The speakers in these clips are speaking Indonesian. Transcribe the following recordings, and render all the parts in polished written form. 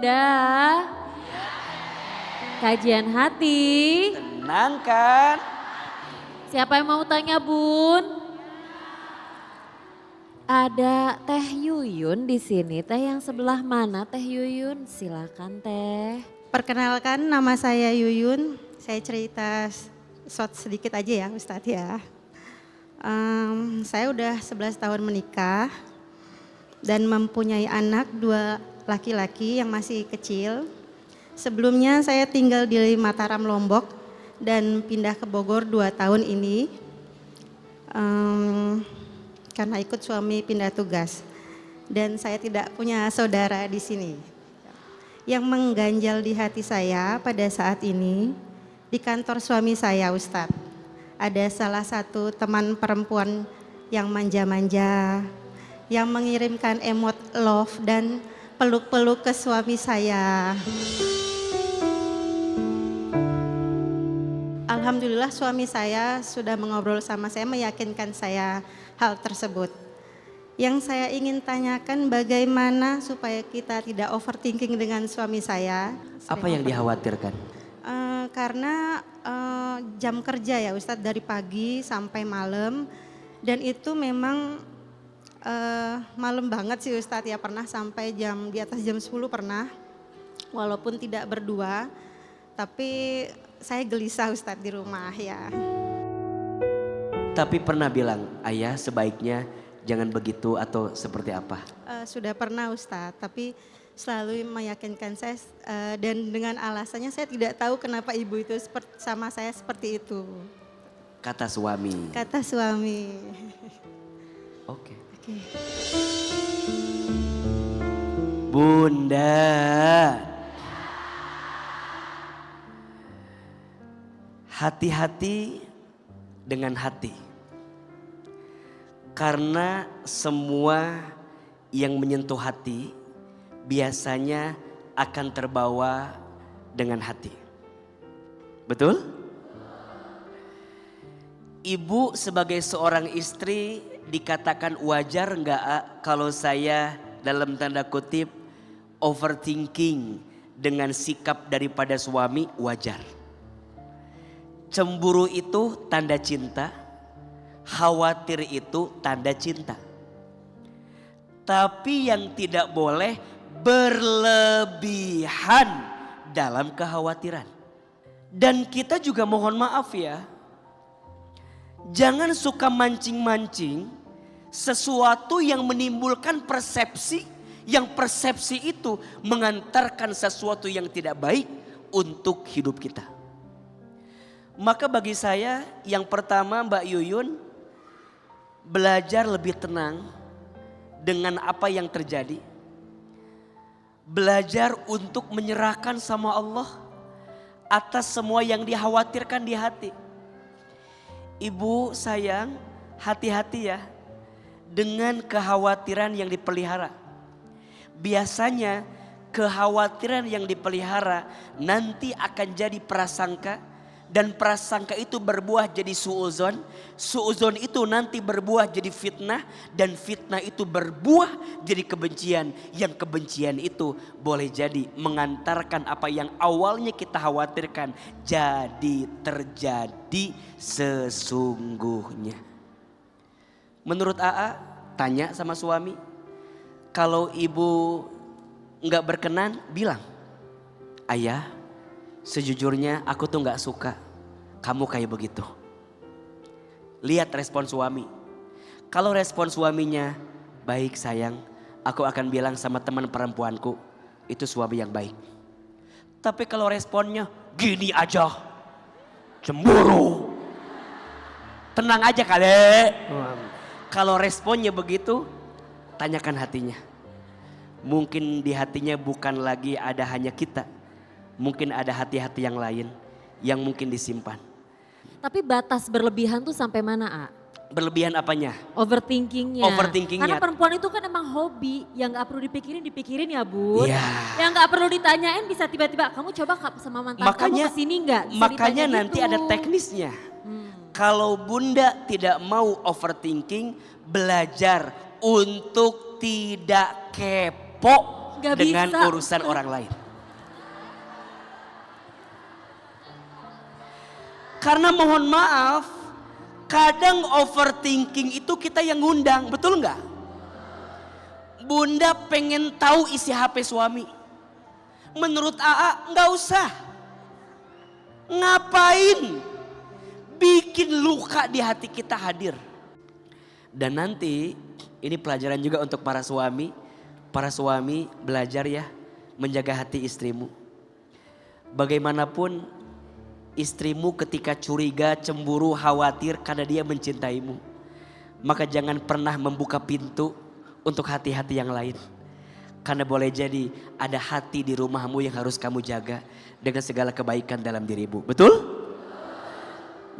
Bunda? Kajian hati. Tenang kan? Siapa yang mau tanya Bun? Ada Teh Yuyun di sini. Teh yang sebelah mana Teh Yuyun? Silakan Teh. Perkenalkan, nama saya Yuyun. Saya cerita short sedikit aja ya Ustadz ya. Saya udah 11 tahun menikah dan mempunyai anak 2 laki-laki yang masih kecil. Sebelumnya saya tinggal di Mataram, Lombok dan pindah ke Bogor 2 tahun ini karena ikut suami pindah tugas. Dan saya tidak punya saudara di sini. Yang mengganjal di hati saya pada saat ini, di kantor suami saya Ustadz, ada salah satu teman perempuan yang manja-manja, yang mengirimkan emot love dan peluk-peluk ke suami saya. Alhamdulillah suami saya sudah mengobrol sama saya, meyakinkan saya hal tersebut. Yang saya ingin tanyakan bagaimana supaya kita tidak overthinking dengan suami saya. Apa yang dikhawatirkan? Karena jam kerja ya Ustadz dari pagi sampai malam dan itu memang malam banget sih Ustadz ya, pernah sampai di atas jam 10 pernah walaupun tidak berdua, tapi saya gelisah Ustadz di rumah ya. Tapi pernah bilang ayah sebaiknya jangan begitu atau seperti apa? Sudah pernah Ustadz, tapi selalu meyakinkan saya dan dengan alasannya saya tidak tahu kenapa ibu itu sama saya seperti itu. Kata suami. Kata suami. Oke. Oke. Bunda. Hati-hati dengan hati. Karena semua yang menyentuh hati biasanya akan terbawa dengan hati. Betul? Ibu sebagai seorang istri dikatakan wajar enggak kalau saya dalam tanda kutip overthinking dengan sikap daripada suami? Wajar. Cemburu itu tanda cinta. Khawatir itu tanda cinta. Tapi yang tidak boleh berlebihan dalam kekhawatiran. Dan kita juga mohon maaf ya. Jangan suka mancing-mancing sesuatu yang menimbulkan persepsi. Yang persepsi itu mengantarkan sesuatu yang tidak baik untuk hidup kita. Maka bagi saya yang pertama Mbak Yuyun, belajar lebih tenang dengan apa yang terjadi. Belajar untuk menyerahkan sama Allah atas semua yang dikhawatirkan di hati. Ibu sayang, hati-hati ya dengan kekhawatiran yang dipelihara. Biasanya kekhawatiran yang dipelihara nanti akan jadi prasangka. Dan prasangka itu berbuah jadi suuzon. Suuzon itu nanti berbuah jadi fitnah. Dan fitnah itu berbuah jadi kebencian. Yang kebencian itu boleh jadi mengantarkan apa yang awalnya kita khawatirkan jadi terjadi sesungguhnya. Menurut AA, tanya sama suami. Kalau ibu enggak berkenan, bilang, ayah sejujurnya aku tuh enggak suka kamu kayak begitu. Lihat respon suami. Kalau respon suaminya, baik sayang, aku akan bilang sama teman perempuanku, itu suami yang baik. Tapi kalau responnya, gini aja, cemburu, tenang aja kali. Kalau responnya begitu, tanyakan hatinya. Mungkin di hatinya bukan lagi ada hanya kita. Mungkin ada hati-hati yang lain yang mungkin disimpan. Tapi batas berlebihan tuh sampai mana, A? Berlebihan apanya? Overthinkingnya. Overthinkingnya. Karena perempuan itu kan emang hobi, yang gak perlu dipikirin ya Bun. Iya. Yang gak perlu ditanyain bisa tiba-tiba, kamu coba sama mantan kamu kesini gak? Bisa makanya ditanya nanti gitu. ada teknisnya. Kalau bunda tidak mau overthinking, belajar untuk tidak kepo. Gak dengan bisa. urusan orang lain. Karena mohon maaf, kadang overthinking itu kita yang ngundang, betul nggak? Bunda pengen tahu isi HP suami. Menurut AA nggak usah. Ngapain bikin luka di hati kita hadir? Dan nanti ini pelajaran juga untuk para suami. Para suami belajar ya menjaga hati istrimu. Bagaimanapun istrimu ketika curiga, cemburu, khawatir karena dia mencintaimu, maka jangan pernah membuka pintu untuk hati-hati yang lain. Karena boleh jadi ada hati di rumahmu yang harus kamu jaga dengan segala kebaikan dalam dirimu. Betul?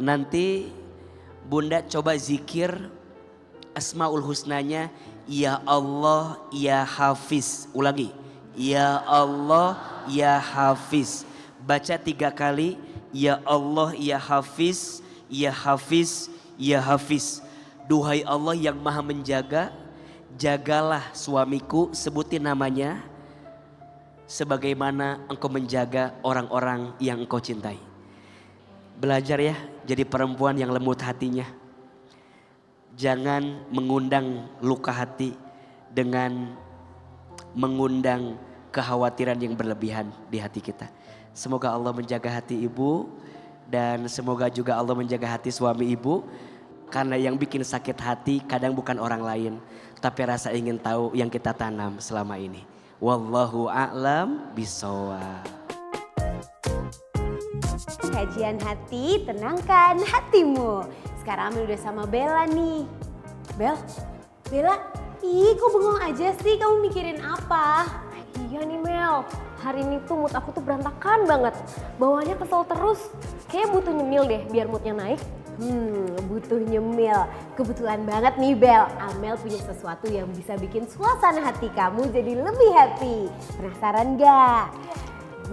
Nanti Bunda coba zikir Asmaul Husnanya, Ya Allah, Ya Hafiz. Ulangi, Ya Allah, Ya Hafiz. Baca 3 kali, Ya Allah, Ya Hafiz, Ya Hafiz, Ya Hafiz. Duhai Allah yang maha menjaga, jagalah suamiku, sebutin namanya, sebagaimana engkau menjaga orang-orang yang engkau cintai. Belajar ya jadi perempuan yang lembut hatinya. Jangan mengundang luka hati dengan mengundang kekhawatiran yang berlebihan di hati kita. Semoga Allah menjaga hati ibu dan semoga juga Allah menjaga hati suami ibu. Karena yang bikin sakit hati kadang bukan orang lain, tapi rasa ingin tahu yang kita tanam selama ini. Wallahu a'lam bishawab. Kajian hati, tenangkan hatimu. Sekarang Amel udah sama Bella nih. Bel, Bella, ih kok bengong aja sih, kamu mikirin apa? Iya nih Mel, hari ini tuh mood aku tuh berantakan banget. Bawaannya kesel terus, kayaknya butuh nyemil deh biar moodnya naik. Butuh nyemil. Kebetulan banget nih Bel, Amel punya sesuatu yang bisa bikin suasana hati kamu jadi lebih happy. Penasaran gak?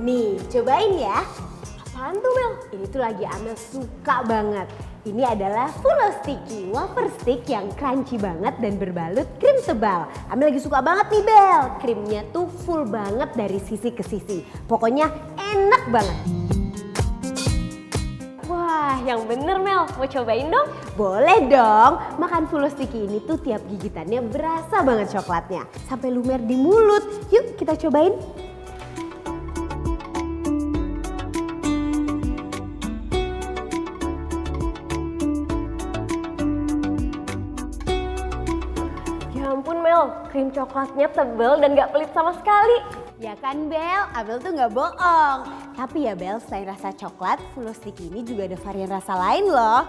Nih, cobain ya. Apaan tuh Mel? Ini tuh lagi Amel suka banget. Ini adalah Fulo Sticky, wafer stick yang crunchy banget dan berbalut krim tebal. Amel lagi suka banget nih Bel. Krimnya tuh full banget dari sisi ke sisi. Pokoknya enak banget. Wah yang bener Mel, mau cobain dong? Boleh dong, makan Fulo Sticky ini tuh tiap gigitannya berasa banget coklatnya. Sampai lumer di mulut. Yuk kita cobain. Ya ampun Mel, krim coklatnya tebel dan gak pelit sama sekali. Ya kan Bel, Amel tuh gak bohong. Tapi ya Bel, selain rasa coklat, Fulo Sticky ini juga ada varian rasa lain loh.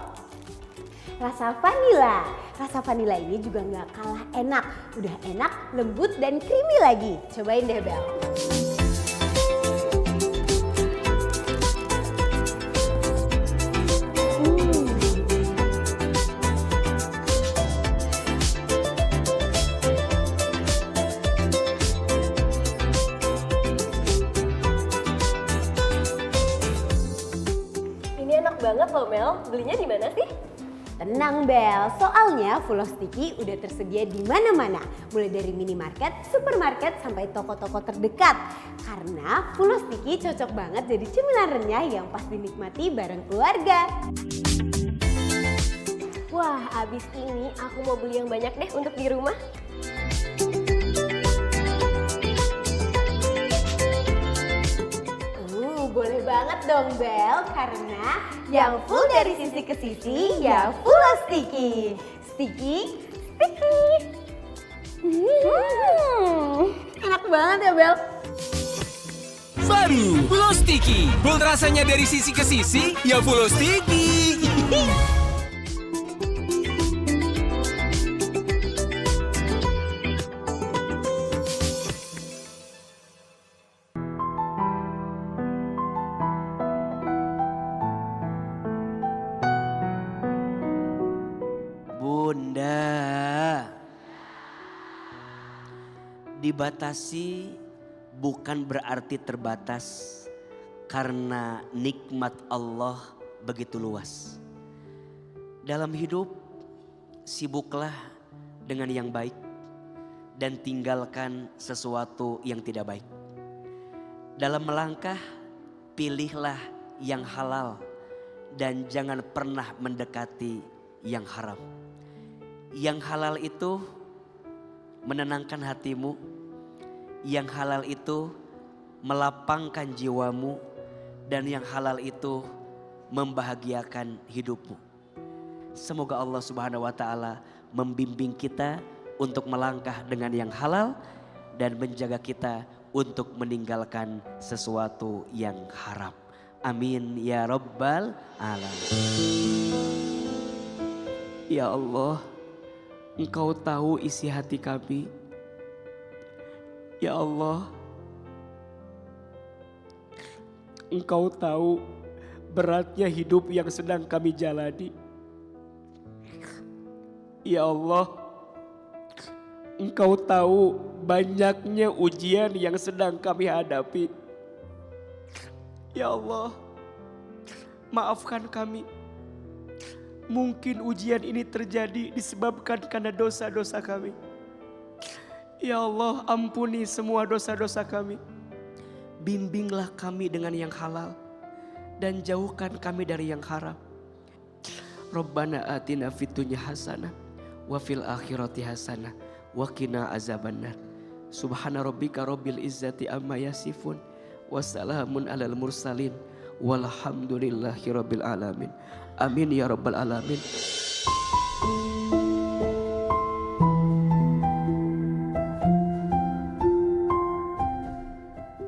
Rasa vanila. Rasa vanila ini juga gak kalah enak. Udah enak, lembut dan creamy lagi. Cobain deh Bel. Ini enak banget loh Mel, belinya di mana sih? Tenang Bel, soalnya Fulo Sticky udah tersedia di mana-mana. Mulai dari minimarket, supermarket, sampai toko-toko terdekat. Karena Fulo Sticky cocok banget jadi cemilan renyah yang pas dinikmati bareng keluarga. Wah abis ini aku mau beli yang banyak deh untuk di rumah. Boleh banget dong Bel, karena yang full dari sisi ke sisi ya Fulo Sticky. Sticky, sticky. Enak banget ya Bel. Baru Fulo Sticky, full rasanya dari sisi ke sisi, ya Fulo Sticky. Bunda, dibatasi bukan berarti terbatas, karena nikmat Allah begitu luas. Dalam hidup sibuklah dengan yang baik, dan tinggalkan sesuatu yang tidak baik. Dalam melangkah, pilihlah yang halal dan jangan pernah mendekati yang haram. Yang halal itu menenangkan hatimu, yang halal itu melapangkan jiwamu, dan yang halal itu membahagiakan hidupmu. Semoga Allah Subhanahu wa taala membimbing kita untuk melangkah dengan yang halal dan menjaga kita untuk meninggalkan sesuatu yang haram. Amin ya rabbal alamin. Ya Allah, Engkau tahu isi hati kami. Ya Allah, Engkau tahu beratnya hidup yang sedang kami jalani. Ya Allah, Engkau tahu banyaknya ujian yang sedang kami hadapi. Ya Allah, maafkan kami. Mungkin ujian ini terjadi disebabkan karena dosa-dosa kami. Ya Allah, ampuni semua dosa-dosa kami. Bimbinglah kami dengan yang halal dan jauhkan kami dari yang haram. Rabbana atina fid dunya hasanah wa fil akhirati hasanah wa qina azabannar. Subhana rabbika rabbil izzati amma yasifun wa salamun alal mursalin walhamdulillahi rabbil alamin. Amin ya rabbal alamin.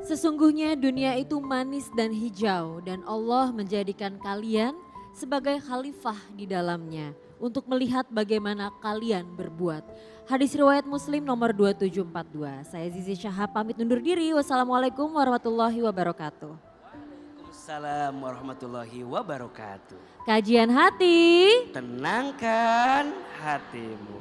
Sesungguhnya dunia itu manis dan hijau dan Allah menjadikan kalian sebagai khalifah di dalamnya untuk melihat bagaimana kalian berbuat. Hadis riwayat Muslim nomor 2742. Saya Zizi Syahab pamit undur diri. Wassalamualaikum warahmatullahi wabarakatuh. Waalaikumsalam warahmatullahi wabarakatuh. Kajian hati. Tenangkan hatimu.